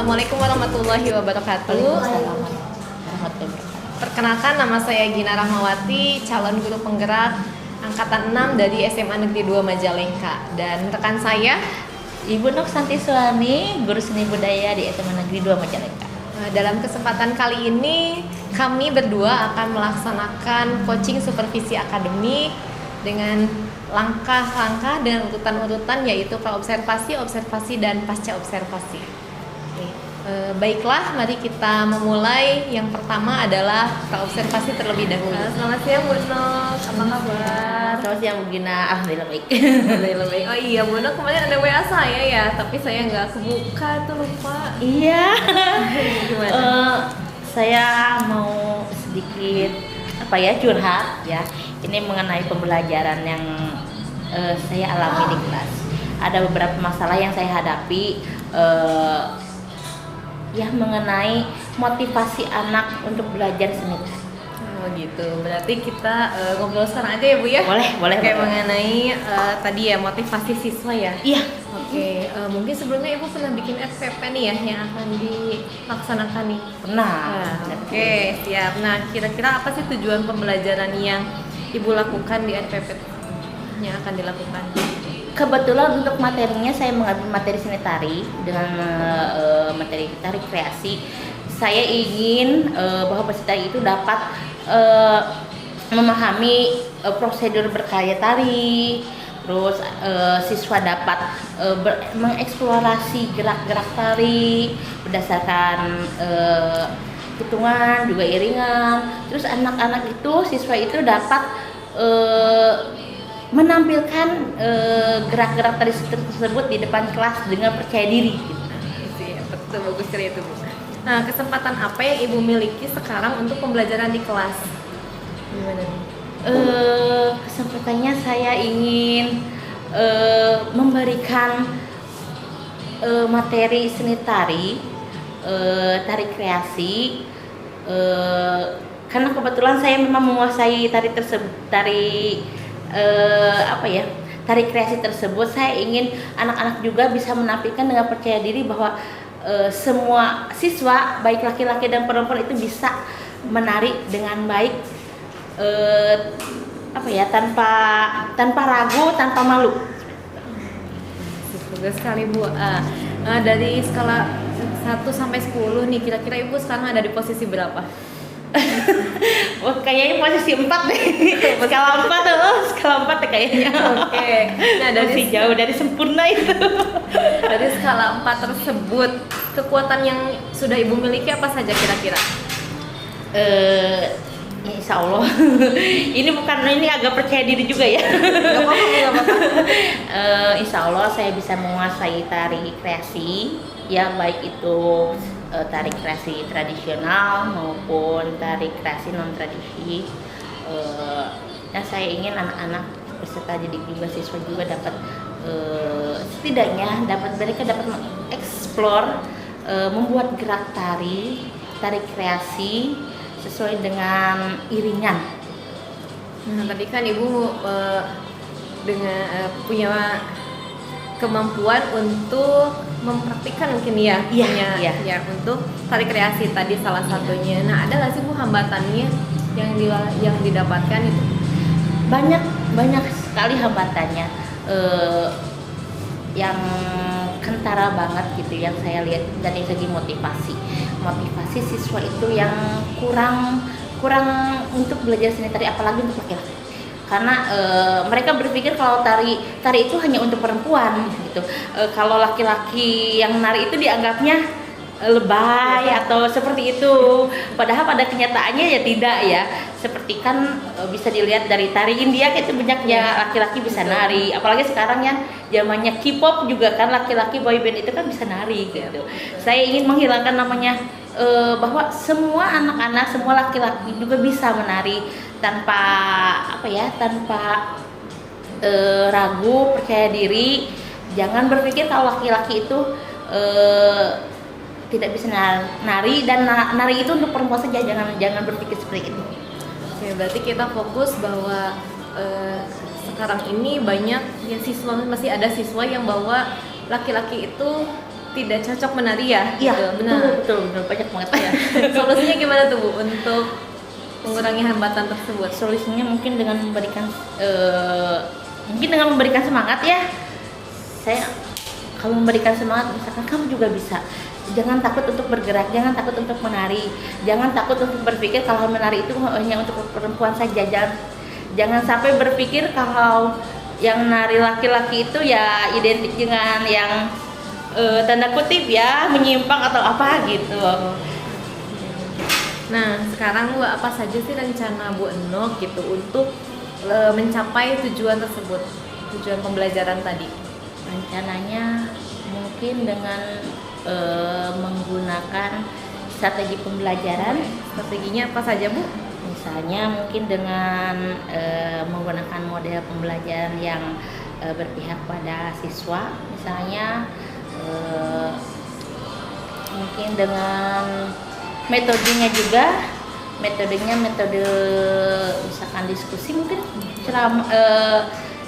Assalamualaikum warahmatullahi wabarakatuh. Waalaikumsalam warahmatullahi wabarakatuh. Perkenalkan, nama saya Gina Rahmawati, calon guru penggerak angkatan 6 dari SMA Negeri 2 Majalengka. Dan rekan saya, Ibu Nuk Santiswani, guru seni budaya di SMA Negeri 2 Majalengka. dalam kesempatan kali ini kami berdua akan melaksanakan coaching supervisi akademik dengan langkah-langkah dan urutan-urutan, yaitu praobservasi, observasi, dan pasca observasi. Baiklah, mari kita memulai. Yang pertama adalah praobservasi terlebih dahulu. Selamat siang Bu Nok, apa kabar? Selamat siang Bu Gina, alhamdulillah baik. Alhamdulillah baik. Oh iya Bu Nok, kemarin ada WA saya ya, tapi saya nggak kebuka tuh, lupa. Iya. Gimana? Saya mau sedikit curhat ya. Ini mengenai pembelajaran yang saya alami di kelas. Ada beberapa masalah yang saya hadapi. Mengenai motivasi anak untuk belajar seni. Oh gitu, berarti kita ngobrol sekarang aja ya Bu ya? Boleh. Kayak mengenai tadi ya, motivasi siswa ya? Iya. Oke, mungkin sebelumnya Ibu pernah bikin FPP nih ya, yang akan dilaksanakan nih? Pernah. Oke, siap. Nah, kira-kira apa sih tujuan pembelajaran yang Ibu lakukan di FPP yang akan dilakukan? Kebetulan untuk materinya saya mengambil materi seni tari dengan materi tari kreasi. Saya ingin bahwa peserta itu dapat memahami prosedur berkarya tari, terus siswa dapat mengeksplorasi gerak-gerak tari berdasarkan hitungan juga iringan. Terus anak-anak itu, siswa itu dapat menampilkan gerak-gerak tari tersebut di depan kelas dengan percaya diri gitu. Betul, bagus sekali itu Bu. Nah, kesempatan apa yang Ibu miliki sekarang untuk pembelajaran di kelas? Gimana nih? Kesempatannya saya ingin memberikan materi seni tari, tari kreasi, karena kebetulan saya memang menguasai tari tersebut, tari kreasi tersebut. Saya ingin anak-anak juga bisa menampilkan dengan percaya diri bahwa semua siswa, baik laki-laki dan perempuan, itu bisa menari dengan baik, tanpa ragu, tanpa malu. Bagus sekali Bu. Dari skala 1 sampai 10 nih, kira-kira Ibu sekarang ada di posisi berapa? Kayaknya posisi 4 deh. Skala 4 deh kayaknya. Oke. Nah, dari jauh dari sempurna itu. Dari skala 4 tersebut, kekuatan yang sudah Ibu miliki apa saja kira-kira? Insya Allah. Ini agak percaya diri juga ya. Gak apa-apa. Insya Allah saya bisa menguasai tari kreasi, ya baik itu tari kreasi tradisional maupun tari kreasi non tradisi. Saya ingin anak-anak peserta didik juga, siswa juga dapat setidaknya mereka dapat mengeksplor, membuat gerak tari kreasi sesuai dengan iringan. Nah, tadi kan Ibu dengan punya kemampuan untuk mempraktikkan mungkin ya, Iya. untuk tari kreasi tadi salah satunya. Nah, ada nggak sih Bu hambatannya yang didapatkan itu? Banyak sekali hambatannya, yang kentara banget gitu yang saya lihat dari segi motivasi siswa itu yang kurang untuk belajar seni tari, apalagi untuk laki-laki. Karena mereka berpikir kalau tari itu hanya untuk perempuan gitu. Kalau laki-laki yang nari itu dianggapnya lebay atau seperti itu. Padahal pada kenyataannya ya tidak ya. Seperti kan bisa dilihat dari tari India, itu banyaknya laki-laki bisa nari. Apalagi sekarang yang zamannya K-pop juga kan, laki-laki boyband itu kan bisa nari gitu. Saya ingin menghilangkan namanya bahwa semua anak-anak, semua laki-laki juga bisa menari tanpa ragu, percaya diri. Jangan berpikir kalau laki-laki itu tidak bisa nari dan nari itu untuk perempuan saja. Jangan berpikir seperti itu. Oke, berarti kita fokus bahwa sekarang ini banyak ya masih ada siswa yang bahwa laki-laki itu tidak cocok menari ya? Iya, Gitu. betul, banyak banget ya. Solusinya gimana tuh Bu untuk mengurangi hambatan tersebut? Solusinya mungkin dengan memberikan semangat ya. Saya kalau memberikan semangat, misalkan kamu juga bisa. Jangan takut untuk bergerak, jangan takut untuk menari, jangan takut untuk berpikir kalau menari itu hanya untuk perempuan saja. Jangan sampai berpikir kalau yang nari laki-laki itu ya identik dengan yang tanda kutip ya menyimpang atau apa gitu. Nah, sekarang Bu, apa saja sih rencana Bu Enok gitu untuk mencapai tujuan tersebut, tujuan pembelajaran tadi? Rencananya mungkin dengan menggunakan strategi pembelajaran. Strateginya apa saja Bu? Misalnya mungkin dengan menggunakan model pembelajaran yang berpihak pada siswa, misalnya mungkin dengan metodenya juga, metode misalkan diskusi, mungkin ceramah,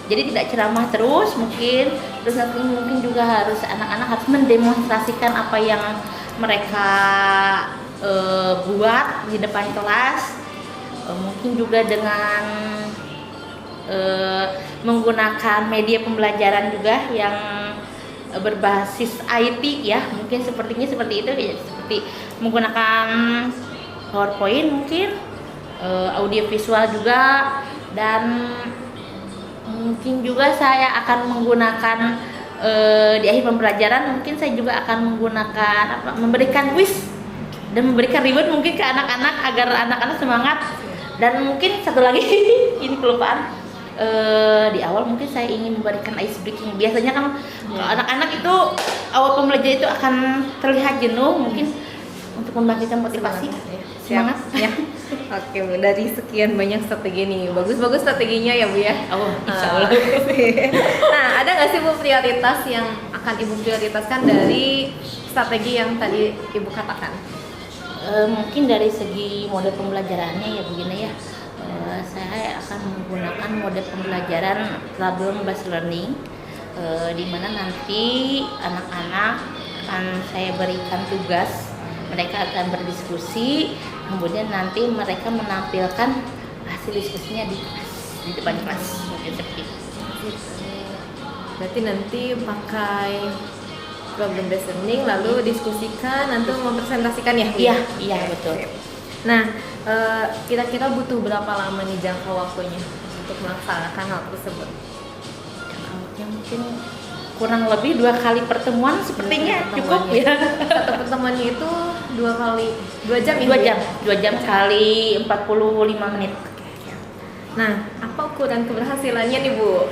jadi tidak ceramah terus mungkin, terus nanti mungkin juga anak-anak harus mendemonstrasikan apa yang mereka buat di depan kelas. Mungkin juga dengan menggunakan media pembelajaran juga yang berbasis IT ya, mungkin sepertinya seperti itu ya, seperti menggunakan PowerPoint mungkin, audio visual juga, dan mungkin juga saya akan menggunakan di akhir pembelajaran mungkin saya juga akan menggunakan memberikan quiz dan memberikan reward mungkin ke anak-anak agar anak-anak semangat. Dan mungkin satu lagi ini kelupaan, di awal mungkin saya ingin memberikan ice breaking. Biasanya kan anak-anak itu awal pembelajaran itu akan terlihat jenuh, mungkin untuk membangkitkan motivasi, semangat ya. Oke Bu, dari sekian banyak strategi nih, bagus-bagus strateginya ya Bu ya. Oh, insya Allah. Nah, ada nggak sih Bu prioritas yang akan Ibu prioritaskan dari strategi yang tadi Ibu katakan? Mungkin dari segi model pembelajarannya ya begini ya, saya akan menggunakan model pembelajaran problem based learning, di mana nanti anak-anak akan saya berikan tugas, mereka akan berdiskusi, kemudian nanti mereka menampilkan hasil diskusinya di depan kelas, mungkin seperti itu. Berarti nanti pakai problem based learning lalu diskusikan, nanti mempresentasikan ya? Iya betul. Nah, kira-kira butuh berapa lama nih jangka waktunya untuk melaksanakan hal tersebut? Mungkin kurang lebih 2 kali pertemuan sepertinya cukup ya. Satu pertemuannya itu 2 jam ya? 2 jam kali 45 menit. Nah, apa ukuran keberhasilannya nih Bu?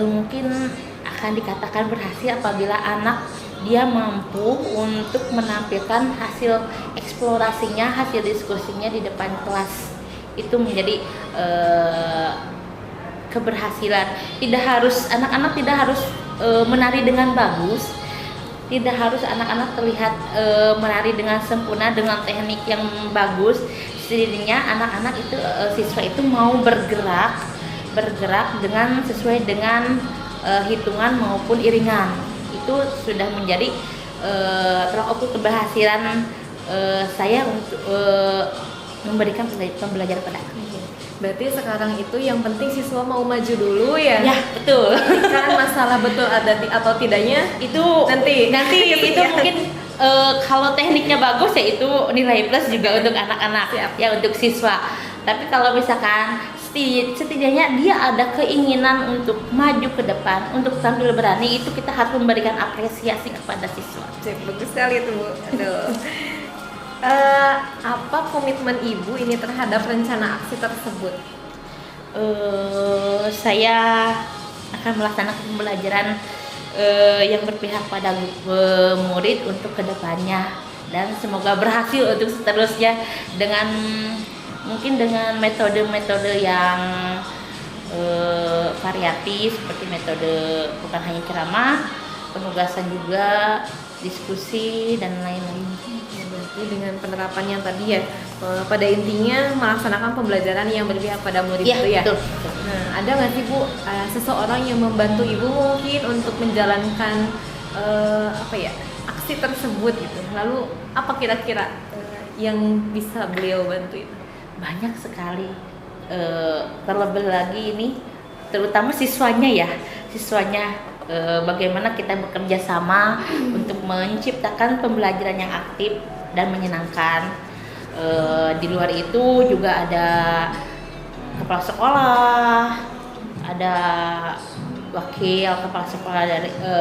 Mungkin akan dikatakan berhasil apabila anak dia mampu untuk menampilkan hasil eksplorasinya, hasil diskusinya di depan kelas. Itu menjadi keberhasilan. Tidak harus anak-anak tidak harus menari dengan bagus, tidak harus anak-anak terlihat menari dengan sempurna dengan teknik yang bagus. Setidaknya anak-anak itu siswa itu mau bergerak dengan sesuai dengan hitungan maupun iringan. Itu sudah menjadi tolak ukur keberhasilan saya untuk memberikan pembelajaran pada anak. Berarti sekarang itu yang penting siswa mau maju dulu ya? Ya betul. Kan masalah betul ada atau tidaknya itu nanti itu mungkin kalau tekniknya bagus ya itu nilai plus juga untuk anak-anak ya, untuk siswa. Tapi kalau misalkan setidaknya dia ada keinginan untuk maju ke depan, untuk tampil berani, itu kita harus memberikan apresiasi kepada siswa. Bagus sekali itu Bu. Aduh. Apa komitmen Ibu ini terhadap rencana aksi tersebut? Saya akan melaksanakan pembelajaran yang berpihak pada murid untuk kedepannya, dan semoga berhasil untuk seterusnya dengan mungkin dengan metode-metode yang variatif, seperti metode bukan hanya ceramah, penugasan juga, diskusi dan lain-lain. Berarti dengan penerapan yang tadi ya, pada intinya melaksanakan pembelajaran yang berpihak pada murid Ya, itu ya. betul. Nah, ada nggak sih Bu seseorang yang membantu Ibu mungkin untuk menjalankan apa ya, aksi tersebut gitu. Lalu apa kira-kira yang bisa beliau bantuin? Banyak sekali. Terlebih lagi ini terutama siswanya bagaimana kita bekerja sama untuk menciptakan pembelajaran yang aktif dan menyenangkan. Di luar itu juga ada kepala sekolah, ada wakil kepala sekolah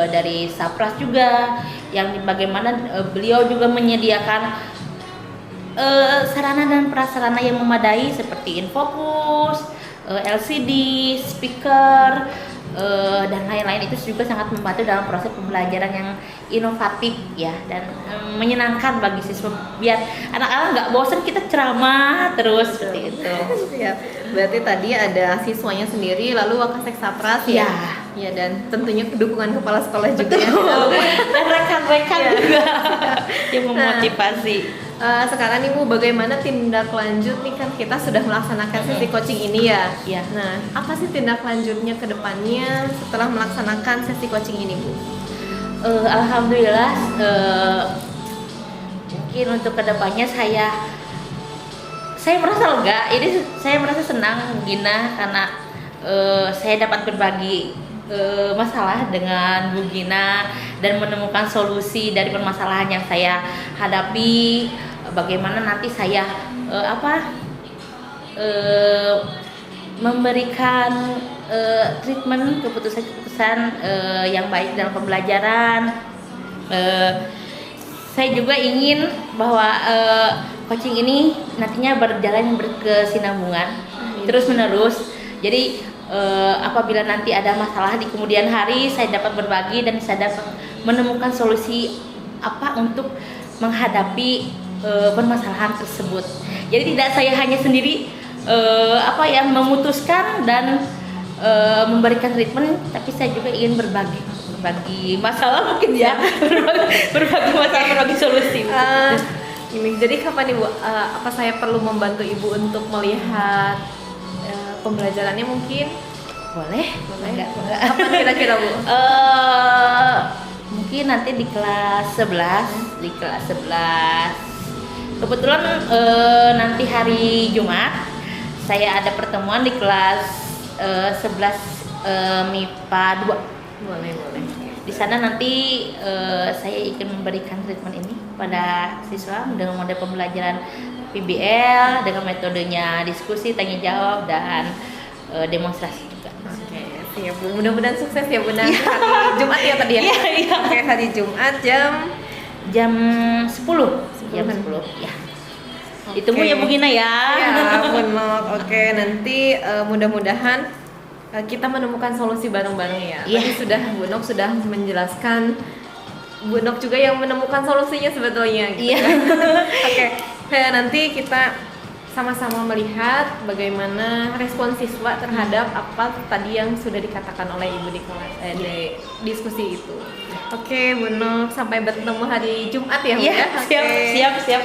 dari Sapras juga, yang bagaimana beliau juga menyediakan sarana dan prasarana yang memadai seperti infocus, LCD, speaker, dan lain-lain. Itu juga sangat membantu dalam proses pembelajaran yang inovatif ya, dan menyenangkan bagi siswa, biar anak-anak nggak bosan kita ceramah terus seperti itu. Ya, berarti tadi ada siswanya sendiri, lalu Wakasek Sapras ya. Ya, dan tentunya dukungan kepala sekolah juga ya. Dan rekan-rekan juga yang memotivasi. Sekarang Ibu, bagaimana tindak lanjut nih, kan kita sudah melaksanakan sesi coaching ini ya. Iya. Nah, apa sih tindak lanjutnya ke depannya setelah melaksanakan sesi coaching ini, Bu? Alhamdulillah, mungkin untuk kedepannya saya merasa lega. Ini saya merasa senang Gina, karena saya dapat berbagi masalah dengan Bu Gina dan menemukan solusi dari permasalahan yang saya hadapi. Bagaimana nanti saya memberikan treatment, keputusan-keputusan yang baik dalam pembelajaran. Saya juga ingin bahwa coaching ini nantinya berjalan berkesinambungan terus menerus. Jadi apabila nanti ada masalah di kemudian hari, saya dapat berbagi dan saya dapat menemukan solusi apa untuk menghadapi permasalahan tersebut. Jadi tidak saya hanya sendiri memutuskan dan memberikan treatment, tapi saya juga ingin berbagi masalah mungkin ya, berbagi masalah, berbagi solusi. Ini jadi kapan Ibu? Apa saya perlu membantu Ibu untuk melihat pembelajarannya mungkin? Boleh. Enggak. Kapan kira-kira, Bu? Mungkin nanti di kelas 11. Di kelas 11. Kebetulan nanti hari Jumat saya ada pertemuan di kelas 11 MIPA 2. Boleh. Di sana nanti saya ingin memberikan treatment ini pada siswa dengan model pembelajaran PBL dengan metodenya diskusi, tanya jawab, dan demonstrasi juga. Oke, siap Bu. Mudah-mudahan sukses ya Bu. Nanti hari Jumat ya tadi ya? Iya. Oke, hari Jumat jam 10. Jam 10 ya. Ditunggu ya Bu Gina ya. Ya, benar. Oke, nanti mudah-mudahan kita menemukan solusi bareng-bareng ya. Iya. Tadi sudah Bu Nok sudah menjelaskan, Bu Nok juga yang menemukan solusinya sebetulnya gitu. Iya. Oke, nanti kita sama-sama melihat bagaimana respon siswa terhadap apa tadi yang sudah dikatakan oleh Ibu di kelas di diskusi itu. Oke, Bu Nok, sampai bertemu hari Jumat ya, Bu Iya, ya. siap.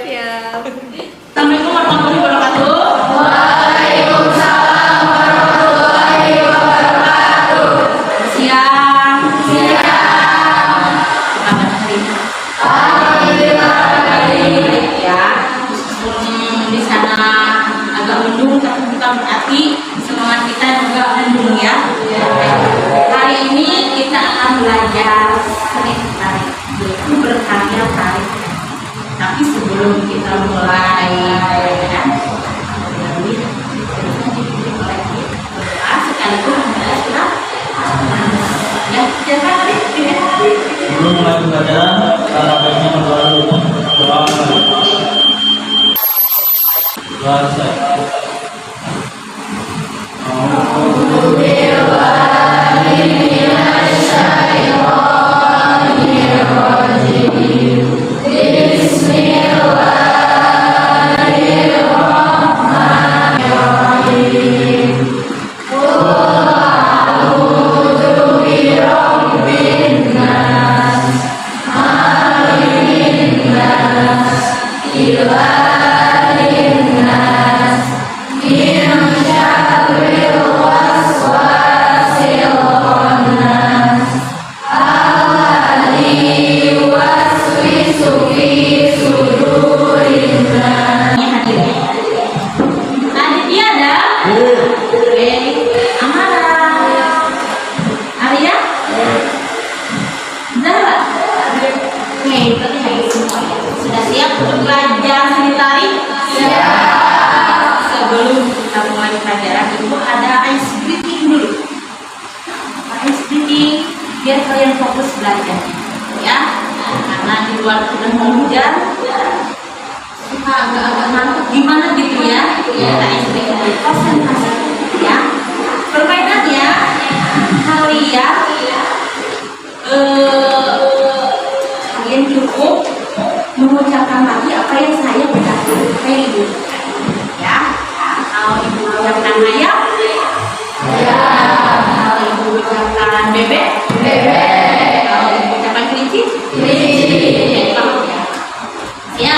Assalamualaikum warahmatullahi wabarakatuh. Waalaikumsalam warahmatullahi wabarakatuh. Siang. Alhamdulillah Ya, meskipun di sana agak mendung, tapi bukan berarti semangat kita juga mendung ya. Hari ini kita akan belajar seni tarik, yaitu berkarya tarik. Tapi sebelum kita mulai ya, sekaligus membaca surat ya, silakan tadi. Sebelum mulai pembelajaran, cara baiknya berdoa dulu. Doa saya. belajar seni tari? Sebelum kita mulai pelajaran itu ada ice breathing dulu. Ice breathing biar kalian fokus belajar, ya. Karena di luar sudah mau hujan, suka agak-agak ngantuk gimana gitu ya. Kita ice breathing dulu, konsentrasi, ya. Permainannya kalian kalian cukup mengucapkan lagi apa yang saya ucapkan kayak ibu, ya. Kalau ibu ucapkan ayam, ya. Kalau ibu ucapkan bebek, kalau ibu ucapkan kelinci, ya.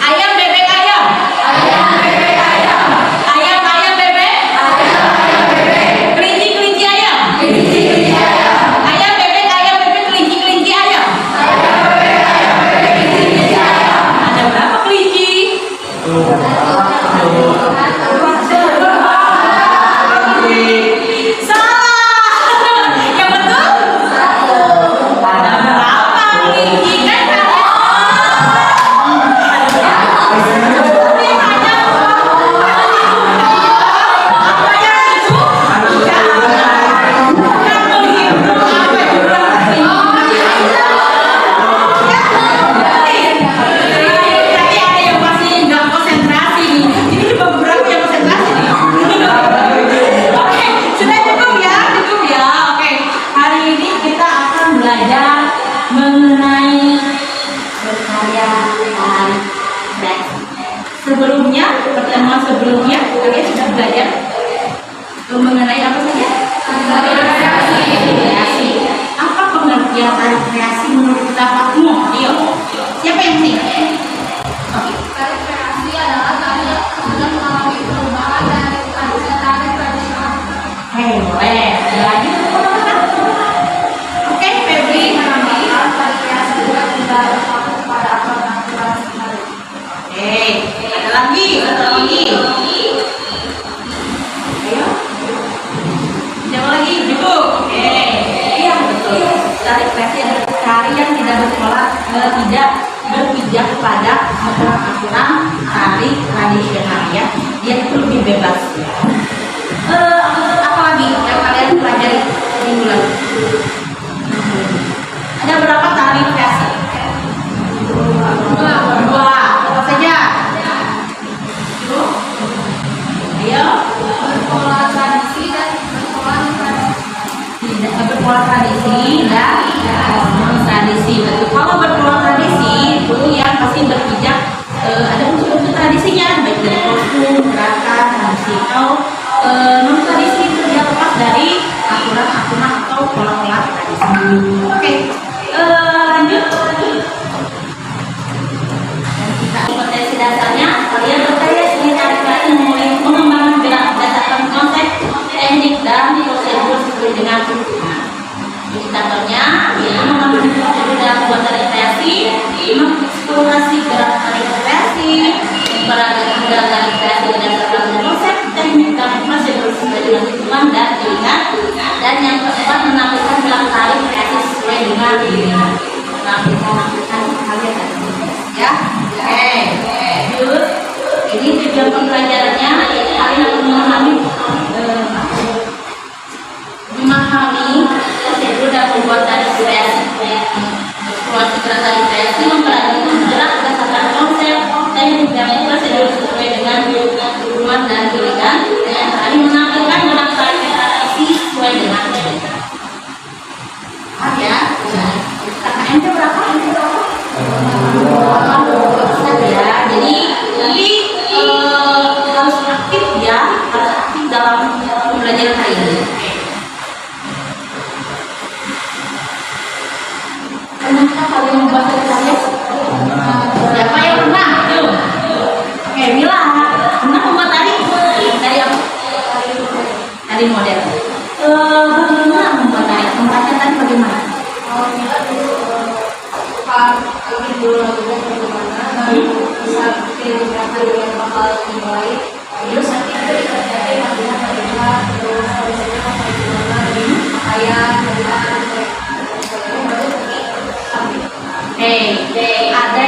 Ayam bebek ayam, ayam ayam bebek, kelinci kelinci ayam, ayam bebek kelinci ayam. Ada berapa kelinci? Salah. Yang betul? Ada berapa kelinci kan? Mengenai berkarya tari kreasi. Sebelumnya, pertemuan sebelumnya kalian sudah belajar mengenai apa saja? Kreasi. Apa pengertian tari kreasi menurut pendapatmu? Ayo, siapa yang sih? Tari kreasi adalah tari yang sudah mengalami perubahan dari tari tradisional. Boleh. Ada lagi? Oke, Febri. Tari kreasi juga tidak berfokus pada aturan-aturan tari. Oke, ada lagi? Ayo. Siapa lagi? Cukup. Oke. Iya, betul. Tari kreasi adalah tari yang tidak tidak berpijak pada aturan-aturan tari tradisional, ya. Dia itu lebih bebas. Apa lagi yang kalian pelajari minggu lalu? Ada berapa tari kreasi? Dua. Apa saja? Ayo. Berpola tradisi dan berpola tradisi. Tidak berpola tradisi dan non tradisi. Betul. Kalau berpola tradisi itu yang pasti berpijak ada unsur-unsur tradisinya, baik dari kostum, gerakan, musikal. Non tradisi itu dia lepas dari aturan-aturan atau pola-pola tradisi. Oke, lanjut. Dan kita potensi dasarnya kalian berkarya seni tari kreasi mulai mengembangkan gerak berdasarkan konsep, teknik dan prosedur sesuai dengan indikatornya, yaitu mengambil prosedur dalam membuat tari kreasi, mengeksplorasi gerak tari kreasi, memperagakan gerak tari kreasi berdasarkan konsep, teknik dan prosedur sesuai dengan hitungan dan jaringan, dan yang keempat menampilkan gerak tari kreasi sesuai dengan menampilkan kalian ya. Oke, lanjut. Ini tujuan pembelajarannya kalian akan memahami prosedur dan membuat tari kreasi. Eksplorasi gerak tari kreasi memperhatikan gerak berdasarkan konsep, teknik dan prosedur sesuai dengan hitungan dan jaringan, dan tadi menampilkan gerak tari kreasi sesuai dengan ya. KKN berapa? Ya, jadi nanti harus aktif ya, harus aktif dalam pembelajaran hari ini. Pernahkah kalian membuat karya? Siapa yang pernah? Yuk. Oke, Mila, pernah membuat tari? Tari apa? Tari model. Bagaimana membuat tari? Tempatnya tadi bagaimana? Kalau kita suka ingin dulu lagunya bagaimana, baru bisa pilih tari yang bakal dimulai. Terus nanti itu dikerjain lagunya bagaimana, terus habisnya sampai gimana, pakaian, bagaimana, baru pergi. Ada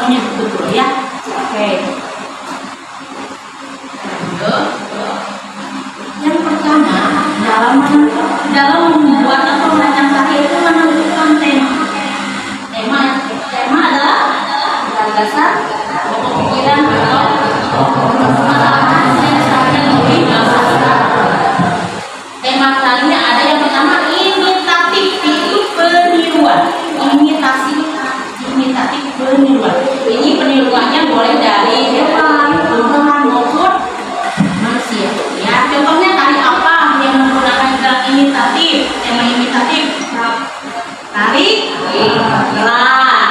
semuanya betul ya. Oke. Yang pertama dalam membuat atau merancang karya itu menentukan tema. Tema adalah gagasan, pokok pikiran atau permasalahan yang disampaikan melalui bahasa. Tema kalinya ada yang pertama imitatif, itu peniruan. Imitatif peniruan. Ini peniruannya boleh dari hewan, tumbuhan maupun manusia. Ya, contohnya tari apa yang menggunakan gerakan imitatif? Tema imitatif. Tari gerak.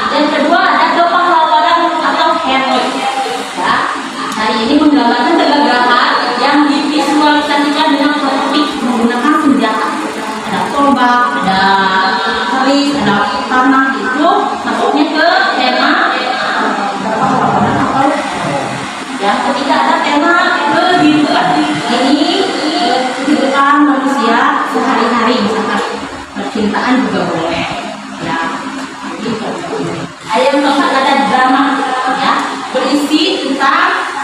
Yang kedua ada kepahlawanan atau heroik. Ya, hari ini menggambarkan gerakan yang divisualisasikan dengan topik menggunakan senjata. Ada tombak, ada keris, ada panah, itu masuknya ke tema kepahlawanan atau yang ketiga ada tema kehidupan. Ini kehidupan manusia sehari-hari, misalkan percintaan juga boleh. Ya, yang keempat ada drama, ya, berisi tentang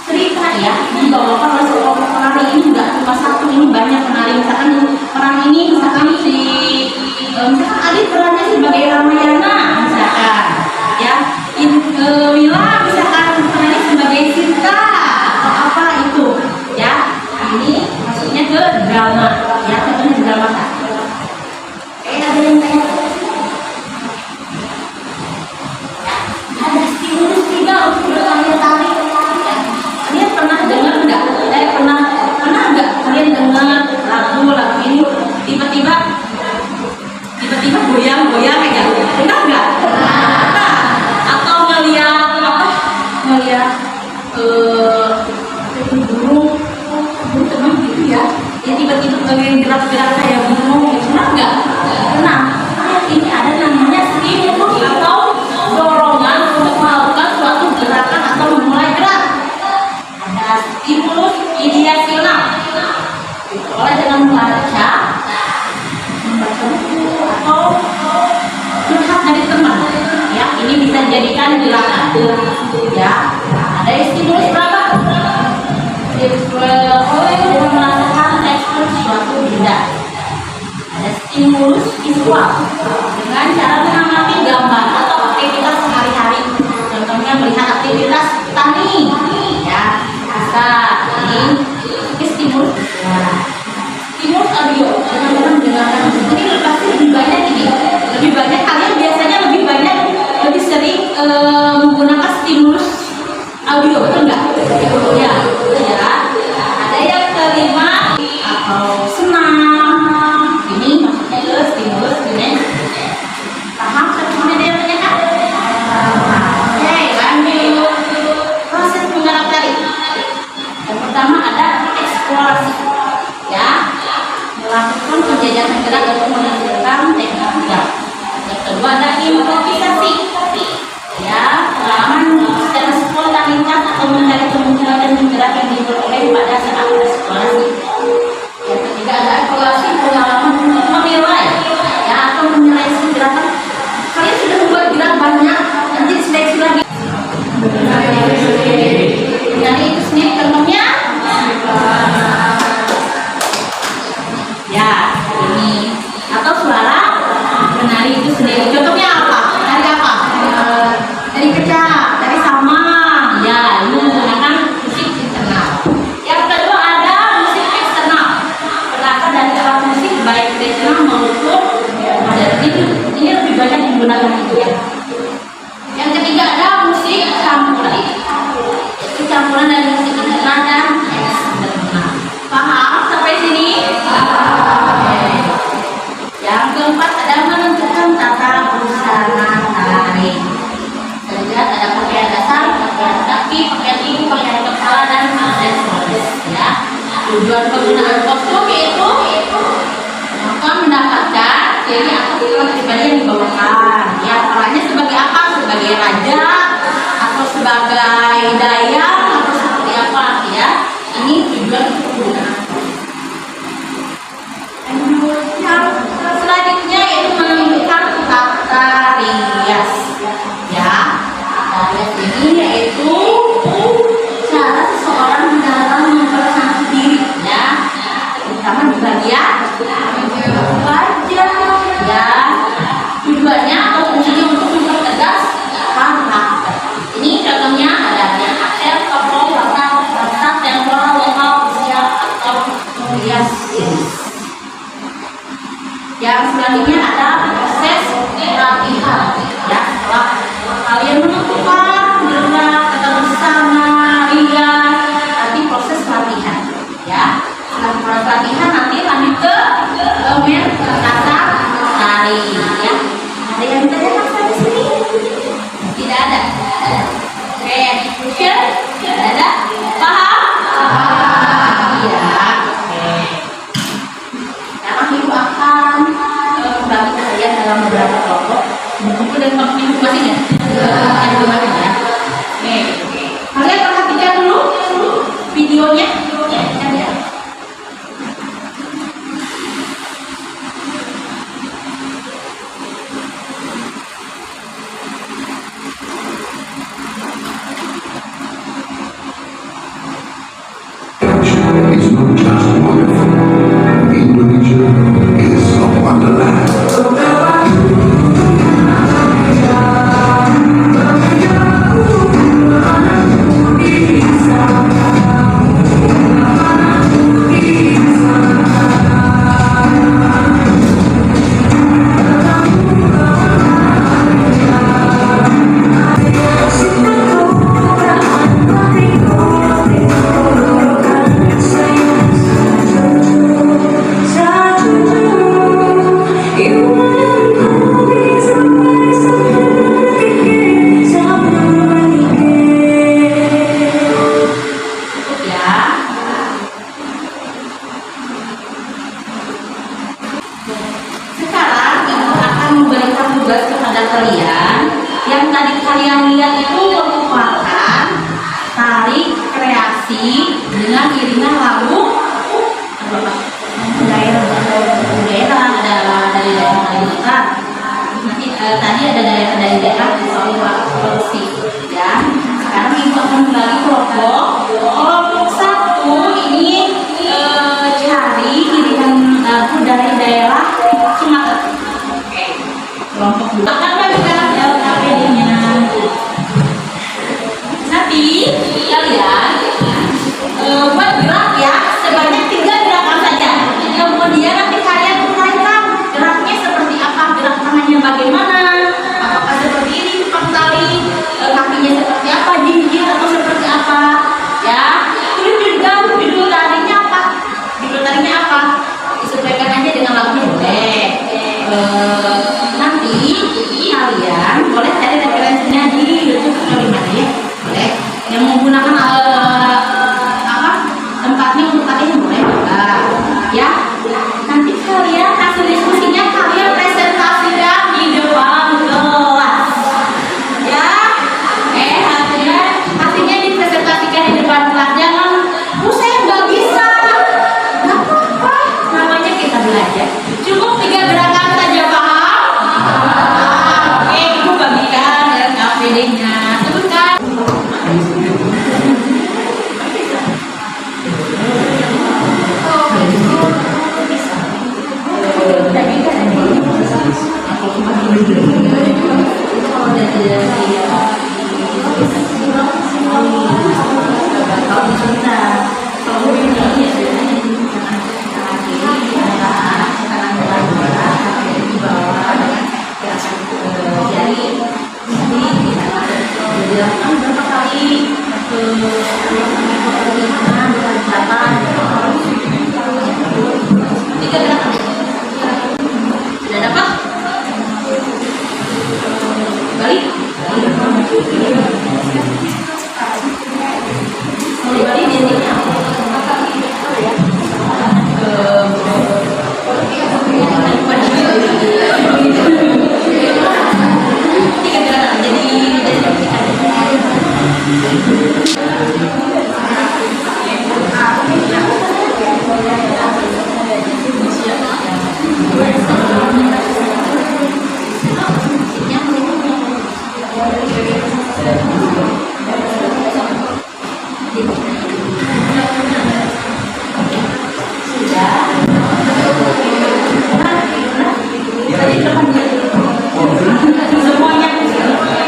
cerita ya, dibawakan oleh seorang penari. Ini enggak cuma satu, ini banyak penari. Misalkan orang ini misalkan misalkan Adit perannya sebagai Ramayana misalkan, ya, Mila misalkan perannya sebagai Sinta atau apa itu, ya. Ini maksudnya ke drama, ya, contohnya drama kan. Ada yang tanya, ada stimulus juga untuk berkarya tari. Kalian pernah dengar nggak? Pernah nggak kalian dengar lagu ini tiba-tiba goyang aja? Pernah nggak? Atau ngeliat burung teman gitu ya? Ya tiba-tiba bagian gerak-gerak kayak burung, pernah nggak? Pernah. Ini ada namanya stimulus atau dorongan untuk melakukan suatu gerakan atau memulai gerak. Ada stimulus ideasional, oleh dengan membaca buku atau curhat dari teman, ya, ini bisa dijadikan gerakan, ya. Ada stimulus berapa? Dengan merasakan tekstur suatu benda. Ada stimulus visual dengan cara mengamati gambar atau aktivitas sehari-hari. Contohnya melihat aktivitas tani, ya, bisa. Ini stimulus visual. Stimulus audio dengan mendengarkan musik. Ini pasti lebih banyak ini. Lebih banyak kalian biasanya lebih sering menggunakan stimulus audio, betul nggak? Ya, ya. Ada yang kelima atau senang. Ini maksudnya ke stimulus ini. Paham? Semuanya ada yang tanyakan? Oke, lanjut. Proses menggarap tari. Yang pertama ada eksplorasi, ya, melakukan penjajahan gerak untuk menghasilkan teknik gerak. Yang kedua ada improvisasi, ya, pengalaman secara spontanitas atau mencari kemunculan dan gerak yang diperoleh pada saat eksplorasi. Yang ketiga ada evaluasi, pengalaman untuk menilai, ya, atau menilai gerakan. Kalian sudah membuat gerak banyak, nanti seleksi lagi. Jadi itu sendiri contohnya. Ya, ini atau suara menari itu sendiri. Contohnya apa? Dari apa? Dari kecak, dari sama. Ya, ini menggunakan musik internal. Yang kedua ada musik eksternal, berasal dari alat musik baik tradisional maupun modern. Ini lebih banyak digunakan itu, ya. Yang ketiga ada musik campuran. Itu campuran dari musik internal dan eksternal. Paham sampai sini? Yang keempat ada menentukan tata busana tari. Terlihat ada pakaian dasar, pakaian kaki, pakaian ibu, pakaian kepala, dan aksesoris, ya. Tujuan penggunaan kostum yaitu akan mendapatkan ciri atau sifat pribadi yang dibawakan. Ya, perannya sebagai apa? Sebagai raja atau sebagai dayang atau seperti apa, ya. Ini tujuan penggunaan. Yang selanjutnya yaitu menentukan tata rias, ya. dengan iringan lagu daerah ada dari daerah Kalimantan. Nanti tadi ada dari daerah Sulawesi ya. Sekarang ibu akan bagi kelompok satu ini cari iringan lagu dari daerah Sumatera. Oke. Kelompok dua akan bagikan LKPD-nya. Nanti kalian buat gerak ya sebanyak 3 gerakan saja. Kemudian nanti kalian uraikan geraknya seperti apa, gerak tangannya bagaimana, apakah seperti ini cepat tali, kakinya seperti apa, jinjit atau seperti apa, ya. Terus juga judul tarinya apa, disesuaikan aja dengan lagunya boleh. Nanti kalian boleh cari referensinya di YouTube atau di mana ya, boleh. Yang menggunakan tempatnya untuk latihan boleh juga ya. Nanti kalian hasil diskusinya kalian presentasikan di depan kelas ya. Hasilnya dipresentasikan di depan kelas. Jangan saya nggak bisa, nggak apa-apa, namanya kita belajar. Cukup 3 gerakan saja, paham? Oke, ibu bagikan LKPD-nya. Sebutkan. Sudah dapat? Balik. Mau dibalik dindingnya apa? Semuanya.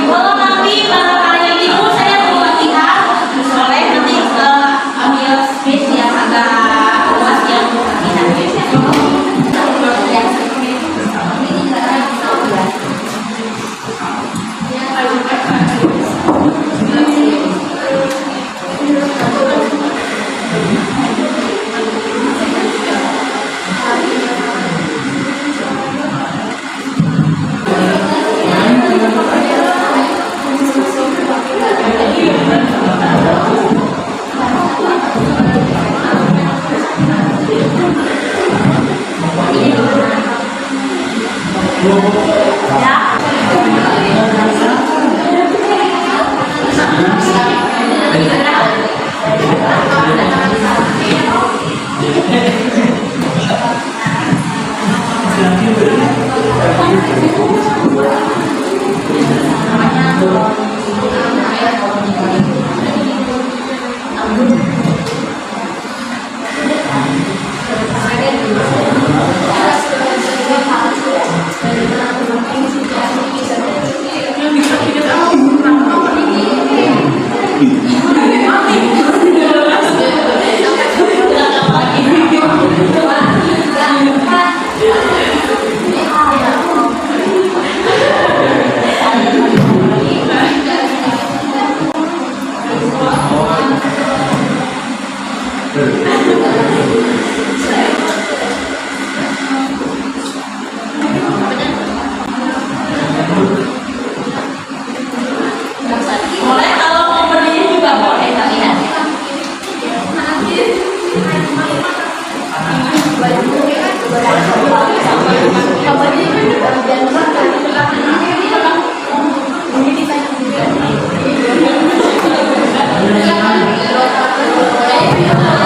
Kalau nanti barangkali yang itu saya mau latihan, boleh nanti ambil space yang agak luas yang latihan. Boleh kalau mau berdiri juga boleh latihan. Ini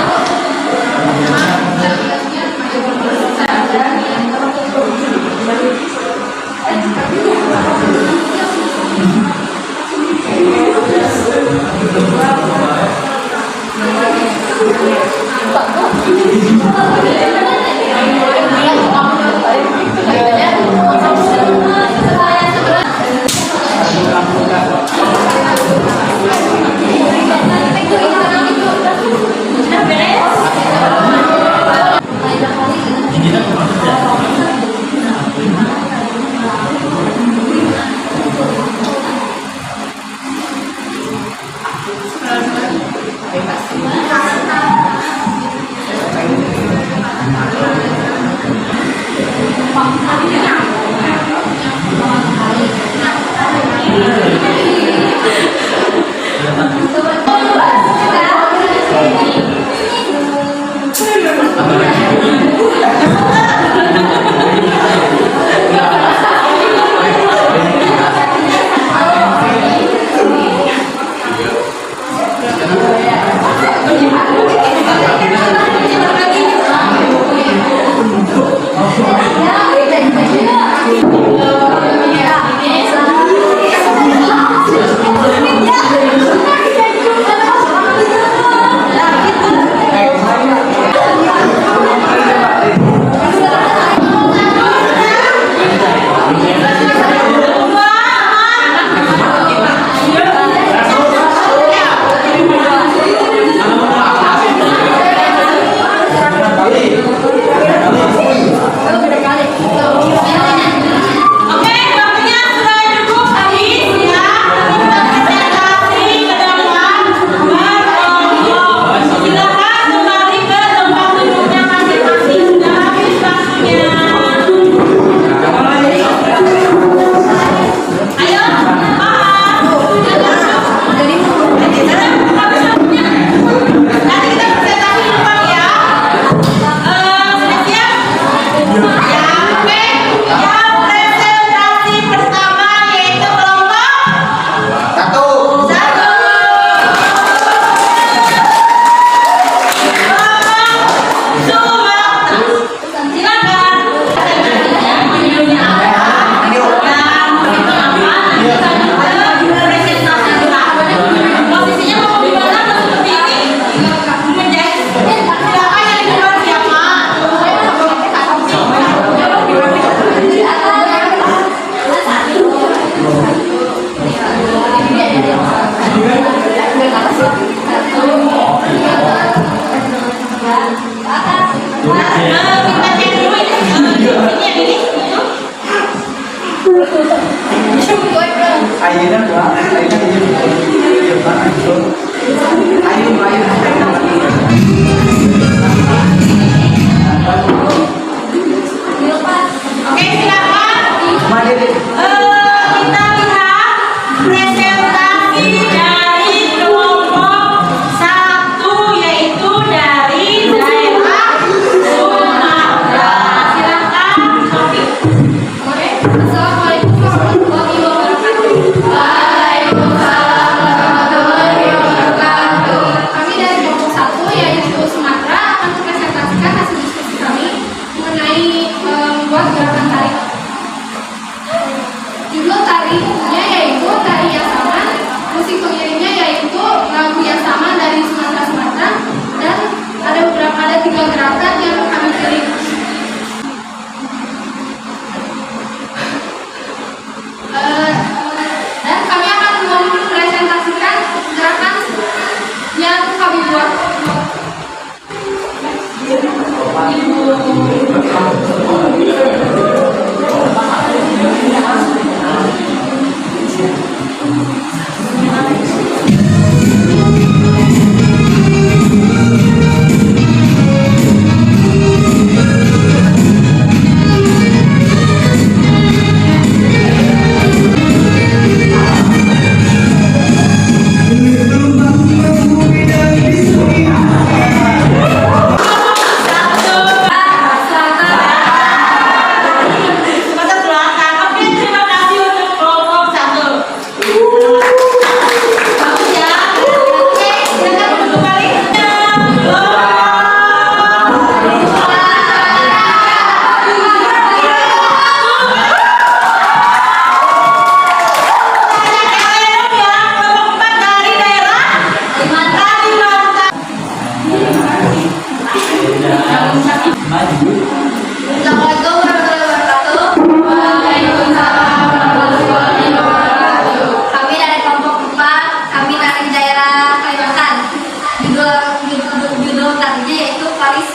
judul tadinya yaitu Paris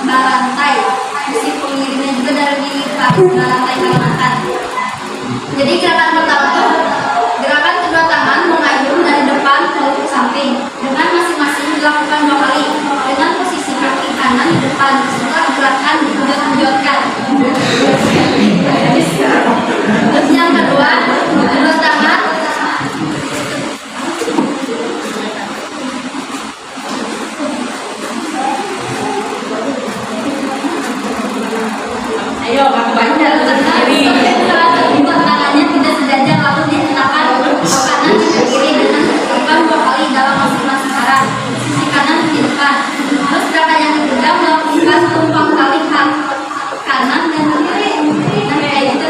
Barantai. Isi pengirimnya juga dari Paris Barantai Kalimantan. Jadi gerakan pertama itu gerakan kedua tangan mengayun dari depan menuju ke samping dengan masing-masing dilakukan 2 kali dengan posisi kaki kanan di depan setelah gerakan digenjotkan. Terus yang kedua, kedua tangan Ayo, Kak baca sendiri. kedua tangannya tidak sejajar lalu dihentakkan ke kanan ke kiri dengan dilakukan 2 kali dalam masing-masing arah. Sisi kanan di depan. Terus gerakan yang ketiga melakukan tumpang kali kanan dan kiri. Nah, kayak gitu.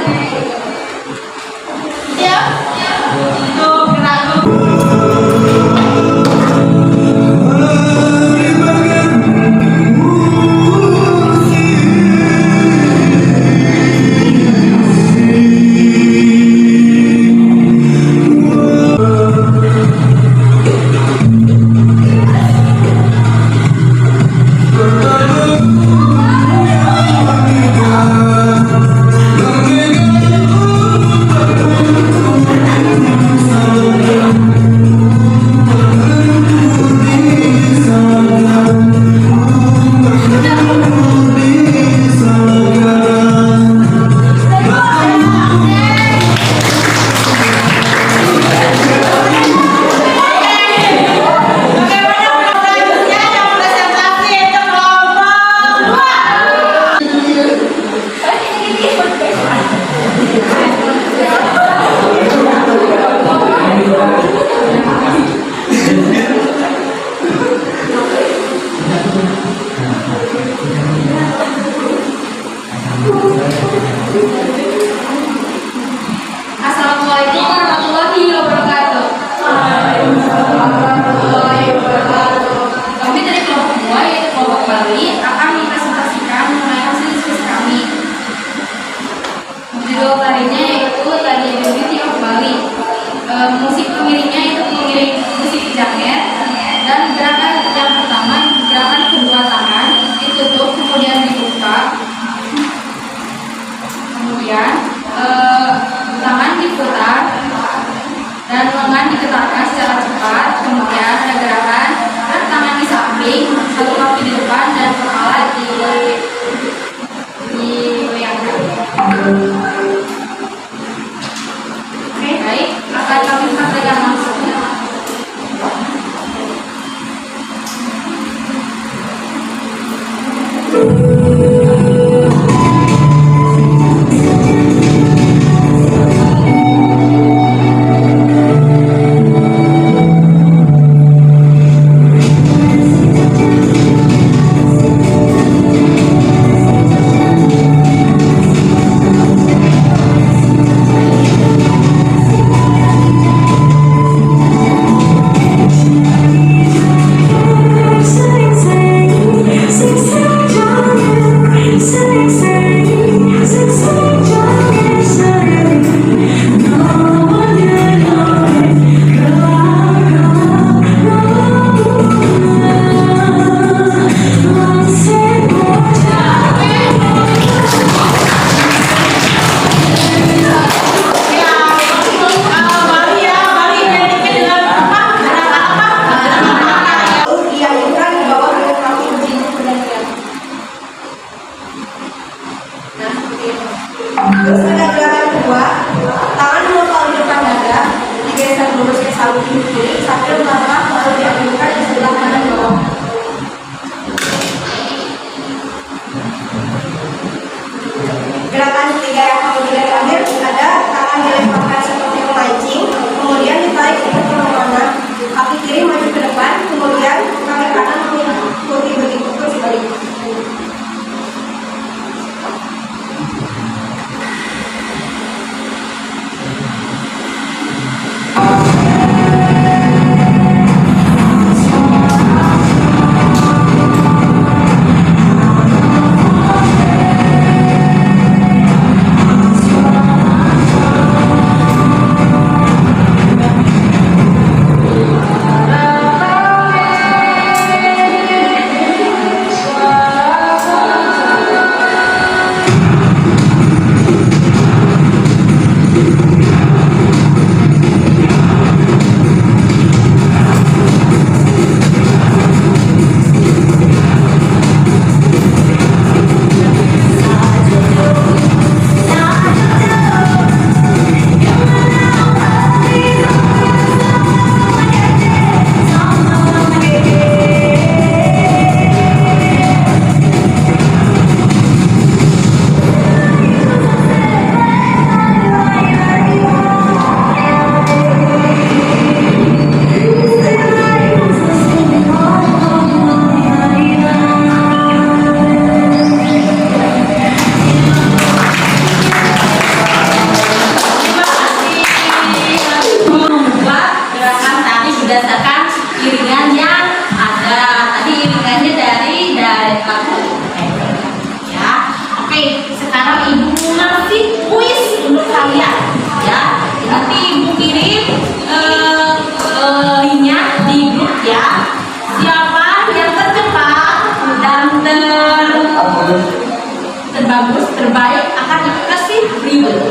bagus, terbaik akan dikasih reward.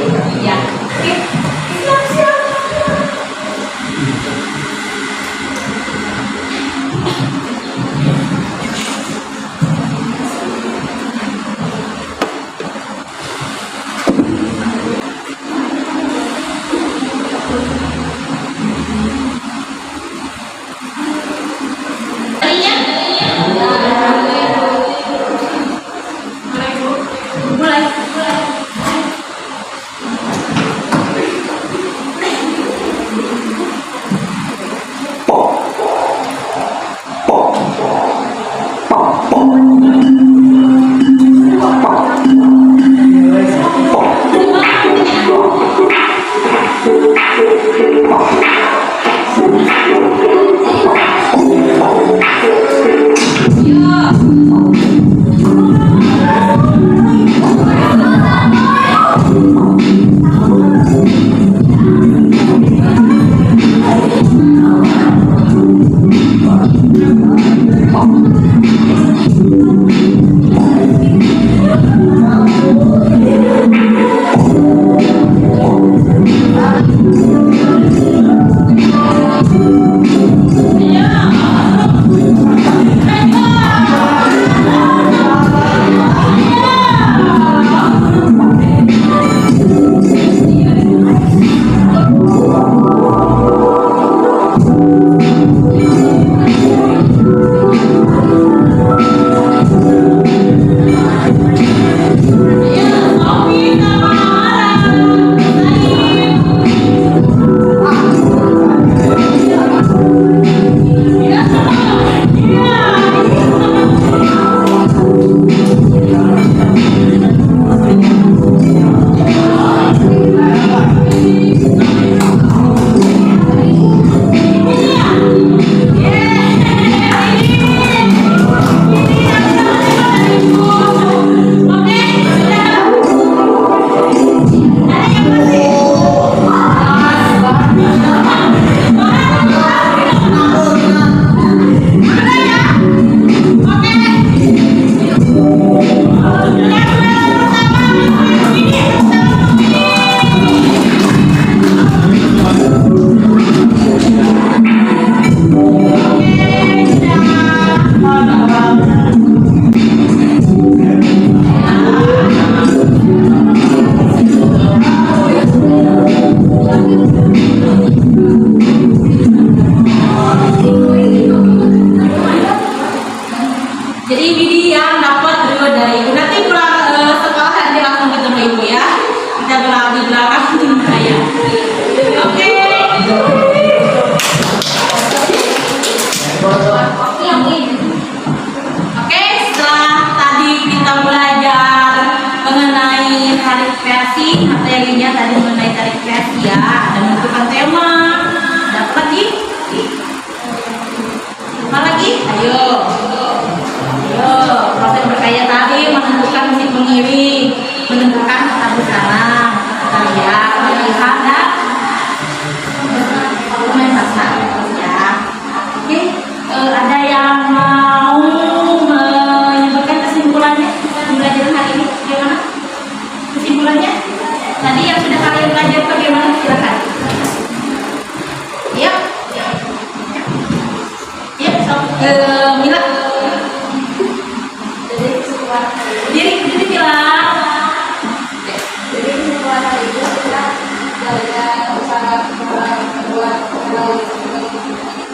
Ya, oke. Siap-siap. Jadi Widi yang dapat reward dari ibu. Nanti pulang sekolah nanti langsung ketemu ibu ya. Kita di belakang tim saya. Oke. Oke, setelah tadi kita belajar mengenai tarik kreasi, materinya tadi mengenai tarik kreasi ya, ada menentukan tema. Dapat lagi? Apa lagi? Ayo. Proses berkarya tadi menentukan musik mengiring, menentukan kata busana, kata lihat, latihan dan argumentasi ya. Oke, ada yang mau menyebutkan kesimpulannya pembelajaran hari ini bagaimana? Kesimpulannya tadi yang sudah kalian belajar bagaimana? Silakan. Yap. Yap, Mila. Jadi bilang. Jadi kesimpulan itu kita belajar usaha membuat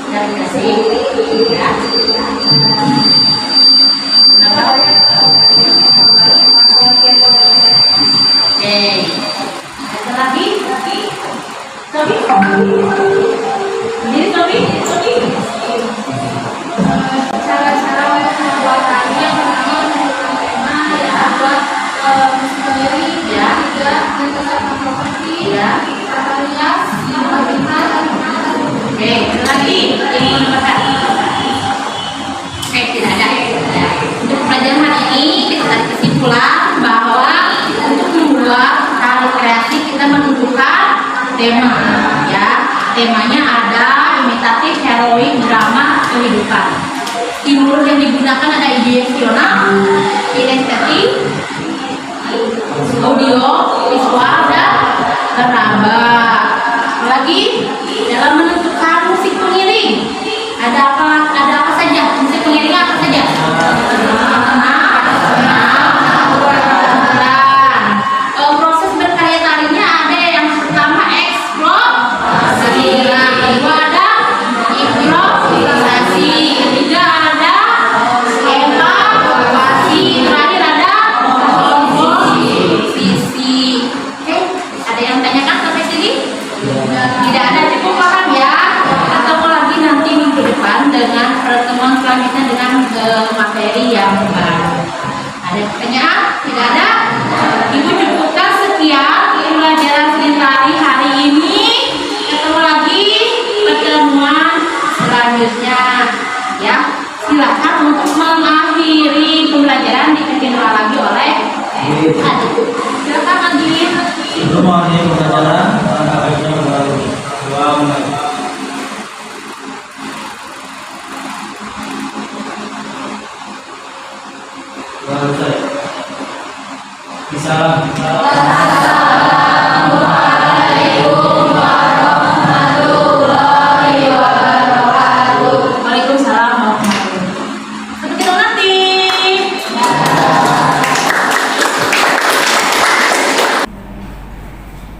Dari kasih ya. Kenapa? Oke. Ada lagi? Tobi? Jadi Tobi? cara-cara pembuatannya yang pertama menentukan tema ya, buat musik sendiri ya, juga menentukan komposisi Ya. tata rias, latihan. Oke, ada lagi yang mau menambahkan? Tidak ada. Untuk pelajaran hari ini kita tarik kesimpulan bahwa untuk membuat tarik kreasi kita menentukan tema ya. Temanya ada imitatif, heroik, drama, kehidupan. Stimulus yang digunakan ada ideasional, kinestetik, ke materi yang baru. Ada pertanyaan? Tidak ada? Ibu cukupkan sekian pembelajaran seni tari hari ini. Ketemu lagi pertemuan selanjutnya. Ya, silakan untuk mengakhiri pembelajaran dipimpin lagi oleh adik. Silakan Adin. Untuk mengakhiri pembelajaran, langkah baiknya berlalu. Doa mulai. Baru saya. Salam. Waalaikumsalam warahmatullahi wabarakatuh. Sampai ketemu nanti.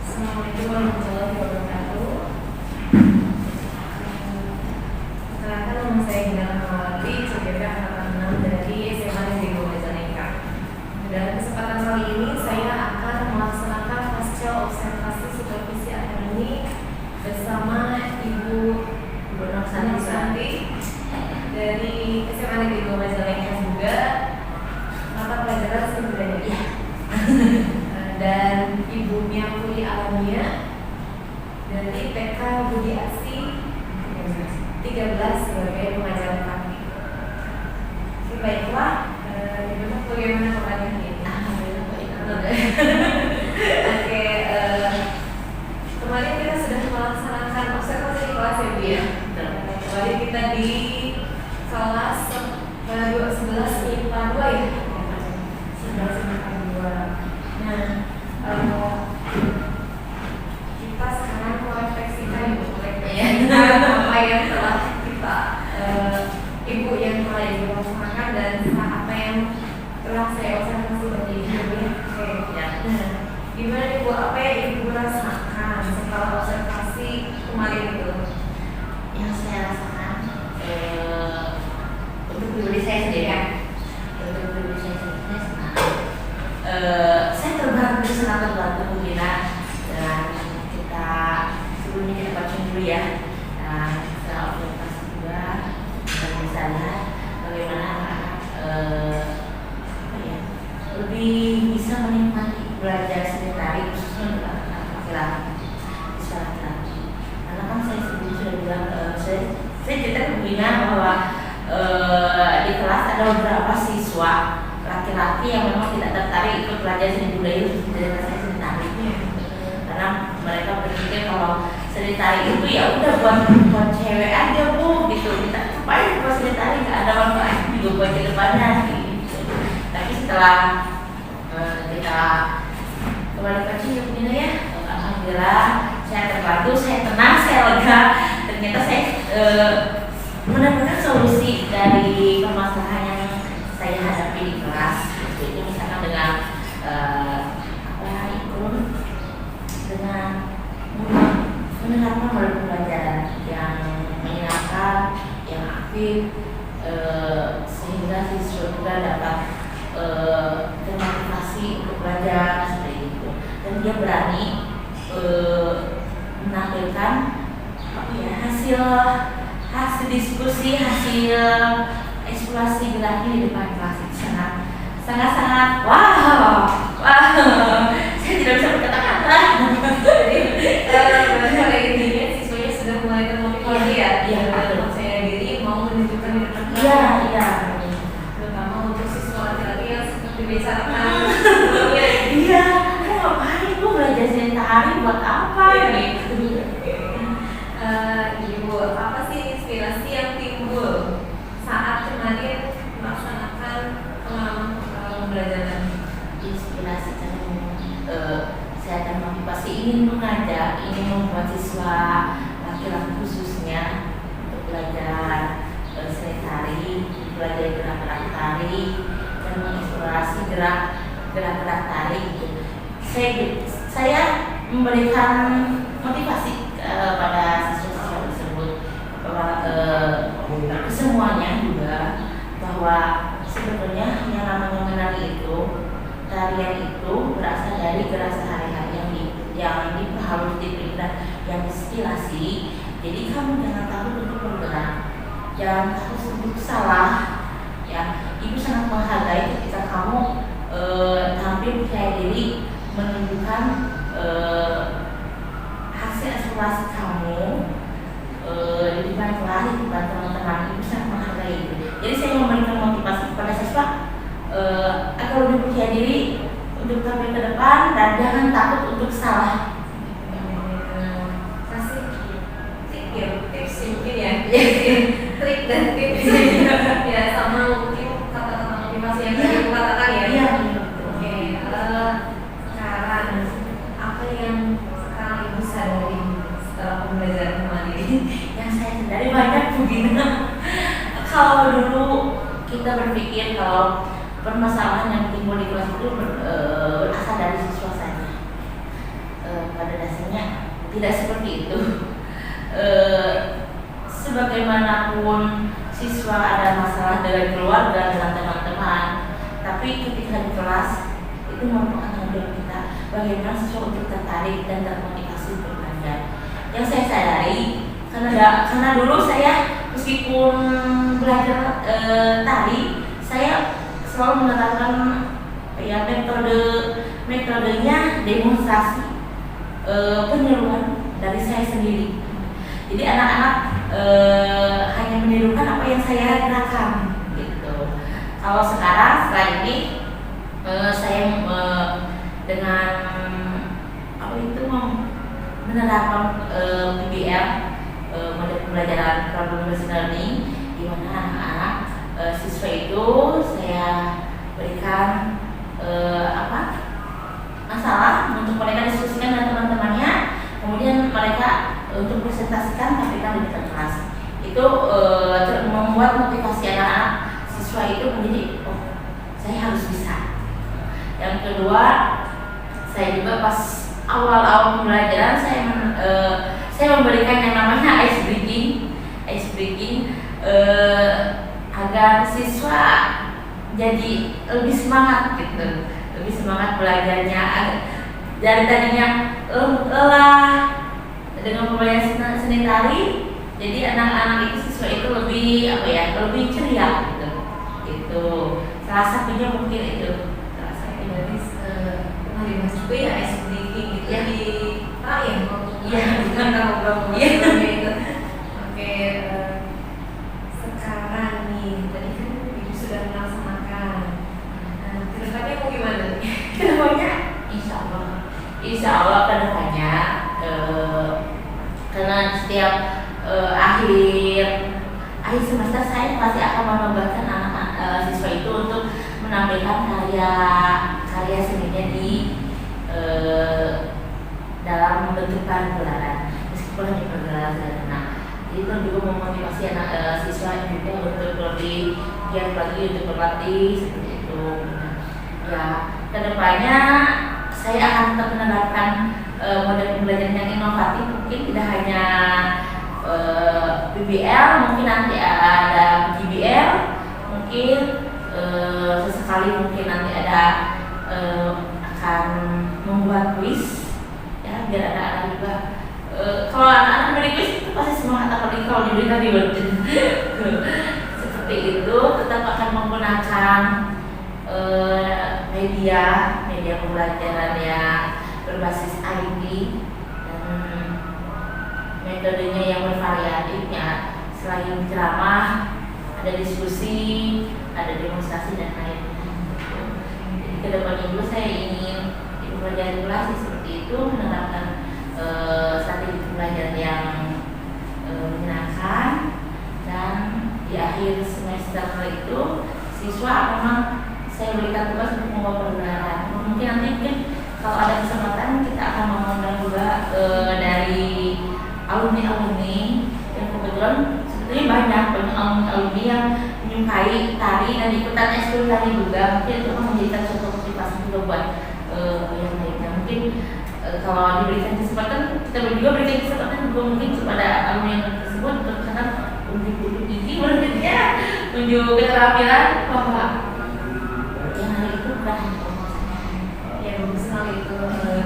Assalamualaikum warahmatullahi wabarakatuh. Perkenalkan, nama saya Gina Rahmawati, CPP Angkatan 6 dari SMA Negeri 2 Majalengka. Dalam kesempatan kali ini saya akan melaksanakan pasca observasi supervisi akademik bersama Ibu Norsani Santi dari SMA Negeri 2 Majalengka juga, mata pelajaran seni budaya dan Ibu Miapuri Alamia dari TK Budi Asi 13 sebagai pengajar kami. Baiklah, bagaimana pertanyaan ini? Oke, kemarin kita sudah melaksanakan observasi di kelas ya Bu ya. Kemarin kita di kelas 11 IPA 2 ya. 11 IPA 2. Nah, kita sekarang merefleksikan apa yang telah kita Ibu yang telah Ibu laksanakan dan apa yang telah saya observasi dari Ibu ya. Oke. Nah, gimana Ibu, apa yang Ibu rasakan setelah observasi kemarin itu? Yang saya rasakan untuk pribadi saya sendiri kan, untuk pribadi saya sendiri saya senang. Saya terbantu, sangat terbantu Gina dan kita sebelumnya kita coaching dulu ya. Nah, setelah observasi juga dan bisa lihat bagaimana lebih bisa menikmati belajar seni tari khususnya untuk anak laki-laki, siswa laki-laki. Karena kan saya sebelum sudah bilang saya cerita ke Gina bahwa di kelas ada beberapa siswa laki-laki yang memang tidak tertarik ikut belajar seni budaya dari saya seni tari. Karena mereka berpikir kalau seni tari itu ya udah buat cewek aja Bu gitu. Kita ngapain buat seni tari, nggak ada manfaat juga buat ke depannya gitu. Tapi setelah kita kembali coaching ya Gina ya, alhamdulillah saya terbantu, saya tenang, saya lega. Ternyata saya menemukan solusi dari permasalahan yang saya hadapi di kelas. Itu misalkan dengan dengan mendengarkan melalui pembelajaran yang menyenangkan, yang aktif, sehingga siswa juga dapat termotivasi untuk belajar seperti itu. Dan dia berani menampilkan hasil diskusi, hasil eksplorasi geraknya di depan kelas. Itu sangat wow. Saya tidak bisa berkata-kata. Jadi pada intinya siswanya sudah mulai termotivasi ya. Iya, Saya diri mau menunjukkan di depan kelas. Iya. Terutama untuk siswa laki-laki yang seperti bicarakan. Iya. Aku ngapain lu belajar seni tari buat apa? Gitu. Ibu, apa sih inspirasi yang timbul saat kemarin melaksanakan pengalaman pembelajaran? Inspirasi saya akan motivasi ingin mengajak, ingin membuat siswa laki-laki khususnya untuk belajar seni tari, belajar gerak-gerak tari dan mengeksplorasi gerak-gerak tari gitu. Saya memberikan motivasi pada siswa-siswa tersebut semuanya juga bahwa sebetulnya yang namanya menari itu, tarian itu berasal dari gerak sehari-hari yang diperhalus, diberikan yang inspirasi. Jadi kamu jangan takut untuk bergerak, jangan takut untuk salah, ya memastikan hasil eksplorasi kamu di depan kelas, di depan teman-teman itu sangat menghargai itu. Jadi saya memberikan motivasi kepada siswa agar lebih percaya diri untuk tampil ke depan dan jangan takut untuk salah. Kasih trik ya, tips mungkin ya, trik dan tips ya, sama mungkin kata-kata motivasi yang tadi aku katakan ya. Iya. Oke, sekarang apa yang sekarang ibu sadari setelah pembelajaran kemarin? Yang saya sadari banyak begini. Kalau dulu kita berpikir kalau permasalahan yang timbul di kelas itu berasal dari siswa saja. Pada dasarnya tidak seperti itu. Sebagaimanapun siswa ada masalah dengan keluarga, dengan teman-teman, tapi ketika di kelas itu merupakan tanggung jawab kita bagaimana siswa untuk tertarik dan termotivasi untuk belajar. Yang saya sadari karena dulu saya meskipun belajar tari, saya selalu menerapkan ya metodenya demonstrasi penyuluhan dari saya sendiri. Jadi anak-anak hanya menirukan apa yang saya gerakan gitu. Kalau sekarang setelah ini saya dengan apa itu menerapkan PBL model pembelajaran problem based learning, di mana anak-anak siswa itu saya berikan masalah untuk mereka diskusikan dengan teman-temannya, kemudian mereka untuk presentasikan tampilkan di depan kelas. Itu membuat motivasi anak-anak siswa itu menjadi saya harus bisa. Yang kedua, saya juga pas awal-awal pembelajaran saya memberikan yang namanya ice breaking agar siswa jadi lebih semangat gitu, lebih semangat belajarnya. Dari tadinya lelah dengan pembelajaran seni tari, jadi anak-anak itu siswa itu lebih ceria gitu. Itu salah satunya mungkin itu. Salah satunya Mas juga ya ice breaking gitu ya. Di ya Iya, bukan ngobrol itu. Oke, sekarang nih tadi kan ibu sudah melaksanakan. Kedepannya mau gimana nih? Kedepannya insya Allah kedepannya karena setiap akhir semester saya pasti akan mengembangkan anak-anak siswa itu untuk menampilkan karya seninya di dalam bentuk pagelaran, meskipun hanya pagelaran sederhana. Jadi itu juga memotivasi anak siswa juga untuk lebih giat lagi untuk berlatih seperti itu. Ya, kedepannya saya akan tetap menerapkan model pembelajaran yang inovatif, mungkin tidak hanya PBL, mungkin nanti ada GBL, mungkin sesekali mungkin nanti ada akan membuat kuis ya, biar anak-anak juga kalau anak-anak beri kuis itu pasti semangat, apalagi kalau diberikan di seperti itu. Tetap akan menggunakan media pembelajaran yang berbasis ID dan metodenya yang bervariatif ya. Selain ceramah, ada diskusi, ada demonstrasi dan lain-lain. Jadi kedepannya juga saya ingin di pembelajaran kelas seperti itu menerapkan strategi pembelajaran yang menyenangkan, dan di akhir semester itu siswa memang saya berikan tugas untuk membawa pembelajaran. Mungkin nanti kalau ada kesempatan kita akan mengundang juga dari alumni yang kebetulan sebetulnya banyak alumni yang menyukai tari dan ikutan ekskul tari juga. Mungkin itu akan menjadikan suatu motivasi juga buat yang lainnya. Mungkin kalau diberikan kesempatan, kita juga berikan kesempatan juga mungkin kepada alumni yang tersebut untuk misalkan unjuk gigi, unjuk keterampilan bahwa yang hal itu bukan hanya promosinya. Ya bagus sekali itu.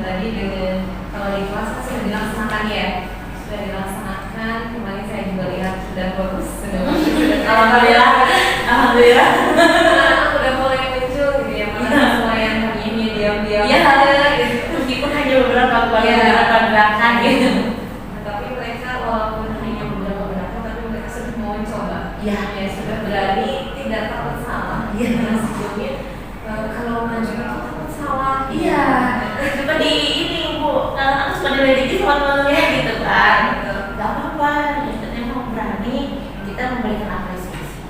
Tadi dengan kalau di kelas kan sudah dilaksanakan ya, sudah dilaksanakan. Kemarin saya juga lihat sudah bagus, sudah Alhamdulillah. udah mulai muncul gitu ya, mana semua yang tadinya diam-diam Iya, aja gitu. meskipun hanya Iya. Sebelumnya kalau maju itu takut salah. Iya, coba di ini Bu, aku suka diledeki sama temennya gitu kan. Gak apa-apa, yang mau berani kita memberikan apresiasi.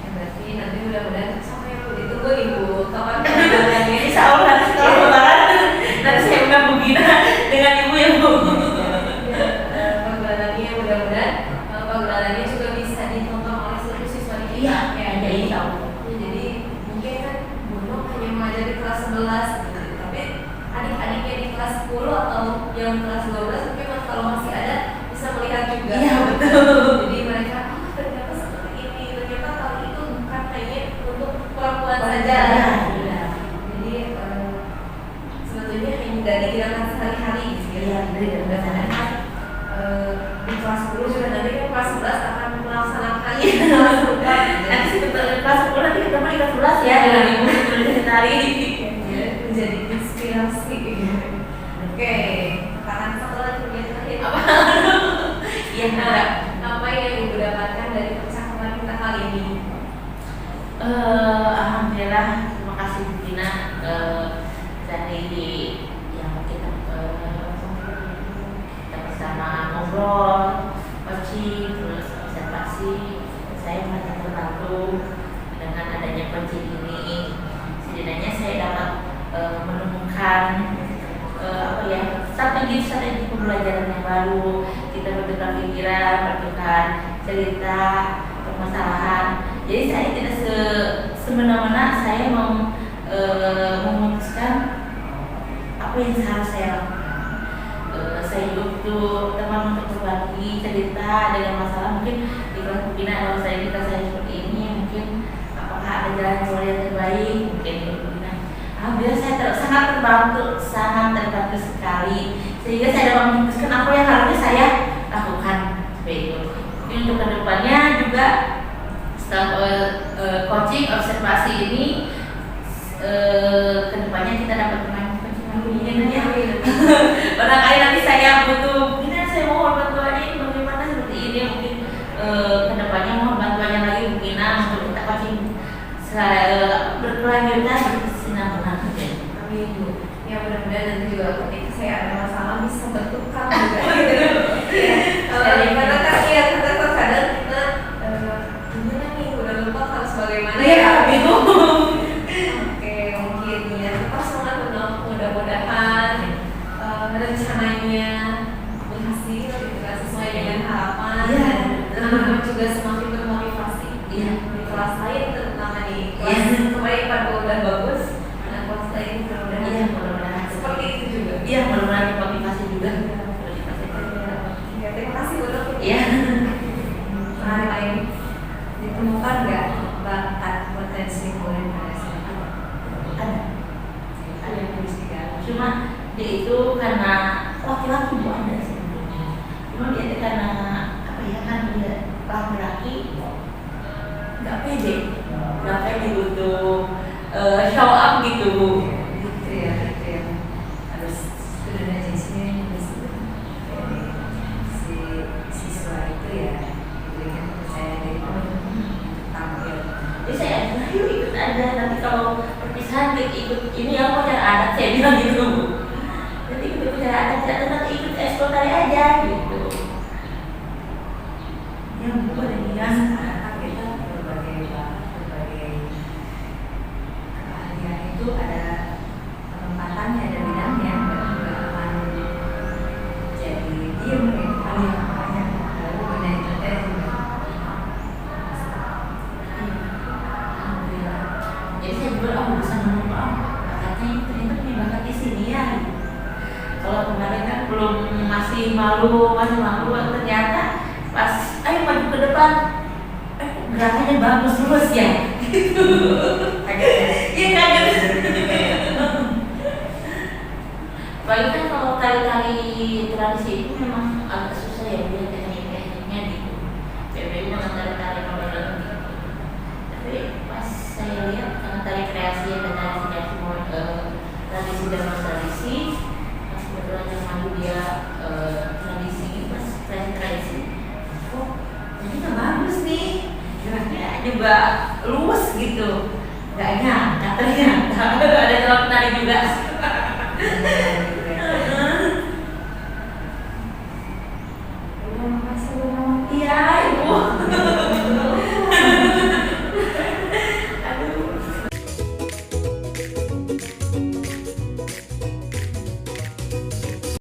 Ya, berarti nanti mudah-mudahan sampai yang ditunggu Ibu kapan pengalamannya. Insya Allah nanti setelah lebaran nanti saya undang Bu Gina dengan Ibu ya Bu. Pengalamannya mudah-mudahan pengalamannya juga bisa ditonton oleh seluruh siswa di kita. Iya, Ya, ya insya Allah. jadi mungkin kan Bu Nur hanya mengajar di kelas 11 gitu, tapi adik-adiknya di kelas 10 atau yang kelas 12 mungkin kalau masih ada bisa melihat juga. Iya betul. Jadi mereka ternyata seperti ini, ternyata kali itu bukan hanya untuk perempuan saja. Iya. Jadi sebetulnya hanya dari gerakan sehari-hari gitu ya. Iya, dari gerakan sehari-hari. Di kelas 10 juga nanti kan kelas 11 akan melaksanakan Nanti sebetulnya kelas 10 nanti ketemu di kelas 11 ya dengan Ibu sebetulnya hari ini. menjadi inspirasi. Oke, sekarang satu lagi yang terakhir apa? Iya. Apa yang Ibu dapatkan dari percakapan kita kali ini? Alhamdulillah, terima kasih Bu Gina dari yang kita bersama ngobrol, coaching, terus observasi. Saya merasa terbantu dengan adanya coaching ini. Setidaknya saya dapat menemukan strategi pembelajaran yang baru. Kita bertukar pikiran, bertukar cerita, permasalahan. Jadi saya tidak semena-mena saya mau memutuskan apa yang harus saya lakukan. Saya butuh teman untuk berbagi cerita dengan masalah. Mungkin di kelas pembina kalau saya di kelas saya seperti ini, mungkin apakah ada jalan keluar yang terbaik? Mungkin di pembina. Alhamdulillah saya sangat terbantu sekali. Sehingga saya dapat memutuskan apa yang harusnya saya lakukan. Seperti itu. Mungkin untuk kedepannya juga setelah coaching observasi ini, kedepannya kita dapat mengampuni ya. Barangkali nanti saya butuh, ini saya mohon bantuannya bagaimana seperti ini, mungkin kedepannya mohon bantuannya lagi mungkin untuk kita coaching berkelanjutan berkesinambungan. Amin Bu. Ya mudah-mudahan nanti juga ketika saya ada masalah bisa bertukar juga. Karena kan ya kita terkadang kita gimana nih udah lupa harus bagaimana ya gitu. Oke, mungkin ya tetap semangat mudah-mudahan rencananya berhasil gitu kan, sesuai dengan harapan. Iya. Dan anak-anak juga semakin termotivasi. Iya. Di kelas lain terutama nih. Kelas kemarin pada udah bagus. Nah, kelas lain mudah-mudahan. Iya, mudah-mudahan Seperti itu juga. Iya, mudah-mudahan motivasi juga. Ya, terima kasih Bu Nur. Iya. Lain ditemukan nggak bakat potensi murid pada SMA? Ada yang harus digali. cuma dia itu karena laki-laki Bu ada sebenarnya. Cuma dia itu karena apa ya, kan dia laki-laki nggak pede untuk show up gitu Bu. Gitu ya, harus sudah agensinya si siswa itu ya diberikan kepercayaan diri tampil. Jadi saya ayo ikut aja, nanti kalau perpisahan ikut ini apa yang adat, saya bilang gitu Bu. Nanti ikut upacara adat, nanti ikut ekskul tari aja gitu. Yang boleh dinas karena kita berbagai keahlian itu ada penempatannya, ada bidangnya, nggak akan jadi diem gitu kan ya, makanya lalu beda itu juga. Alhamdulillah. Jadi saya juga bisa menemukan bakatnya itu ternyata punya bakat di sini ya. Kalau kemarin kan masih malu, ternyata pas ayo maju ke depan, gerakannya bagus terus ya. Iya kaget. Apalagi kan kalau tari-tari tradisi itu memang agak susah ya punya teknik-tekniknya gitu. PBU dengan tari-tari modern gitu. Tapi pas saya lihat karena tari kreasi dan tradisi dan tradisi, pas kebetulan yang maju dia tradisi, pas tradisi, oh ini kan bagus nih, geraknya juga luas gitu. Nggak nyangka ternyata ada calon penari juga.